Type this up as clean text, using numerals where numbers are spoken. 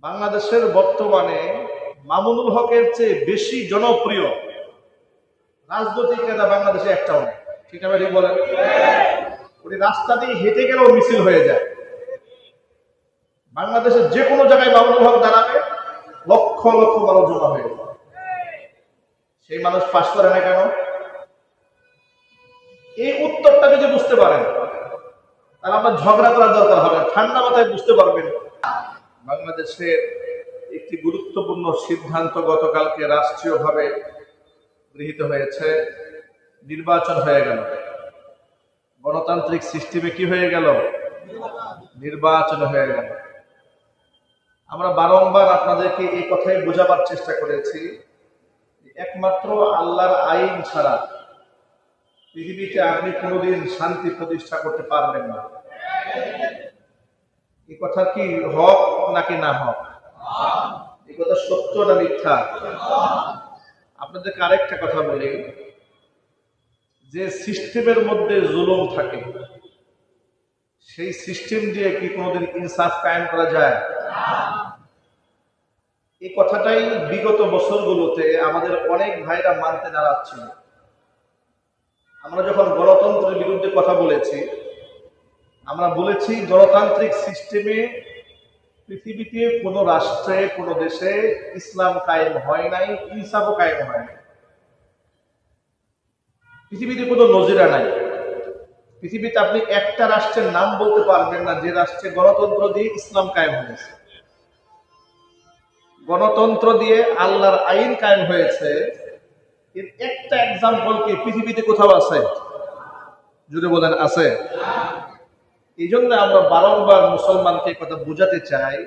বাংলাদেশের বর্তমানে মামুনুল হকের চেয়ে বেশি জনপ্রিয় রাজনৈতিক নেতা বাংলাদেশে একটাও নেই। ঠিক আছে, বলেন? উনি রাস্তা দিয়ে হেঁটে গেলেও মিছিল হয়ে যায়। বাংলাদেশের যে কোনো জায়গায় মামুনুল হক দাঁড়াবে, লক্ষ লক্ষ মানুষ জমা হয়ে যায়। সেই মানুষ পাশ করে না কেন? এই উত্তরটা যদি বুঝতে পারেন তাহলে আপনার ঝগড়া করার দরকার হবে, ঠান্ডা মাথায় বুঝতে পারবেন। বাংলাদেশের একটি গুরুত্বপূর্ণ সিদ্ধান্ত গতকালকে রাষ্ট্রীয়ভাবে গৃহীত হয়েছে। নির্বাচন হয়ে গেল। গণতান্ত্রিক সিস্টেমে কি হয়ে গেল? নির্বাচন হয়ে গেল। আমরা বারংবার আপনাদেরকে এই কথাই বোঝাবার চেষ্টা করেছি, একমাত্র আল্লাহর আইন ছাড়া পৃথিবীতে আপনি কোনোদিন শান্তি প্রতিষ্ঠা করতে পারবেন না। এই কথা কি হক নাকি না হক? এই কথা সত্য না মিথ্যা? আপনাদেরকে আরেকটা কথা বলি, যে সিস্টেমের মধ্যে জুলুম থাকে সেই সিস্টেম দিয়ে কি কোনোদিন ইনসাফ কায়েম করা যায়? এই কথাটাই বিগত বছরগুলোতে আমাদের অনেক ভাইরা মানতে নারাজ ছিল। আমরা যখন গণতন্ত্রের বিরুদ্ধে কথা বলেছি, আমরা বলেছি গণতান্ত্রিক সিস্টেমে পৃথিবীতে কোনো রাষ্ট্রে কোনো দেশে ইসলাম কায়েম হয় নাই, ইনসাফও কায়েম হয় নাই। পৃথিবীতে কোনো নজিরা নাই। পৃথিবীতে আপনি একটা রাষ্ট্রের নাম বলতে পারবেন না যে রাষ্ট্রে গণতন্ত্র দিয়ে ইসলাম কায়েম হয়েছে, গণতন্ত্র দিয়ে আল্লাহর আইন কায়েম হয়েছে। এর একটা এক্সাম্পল কি পৃথিবীতে কোথাও আছে? যদি বলেন আছে। এই জন্য আমরা বারংবার মুসলমানকে কথা বোঝাতে চাই,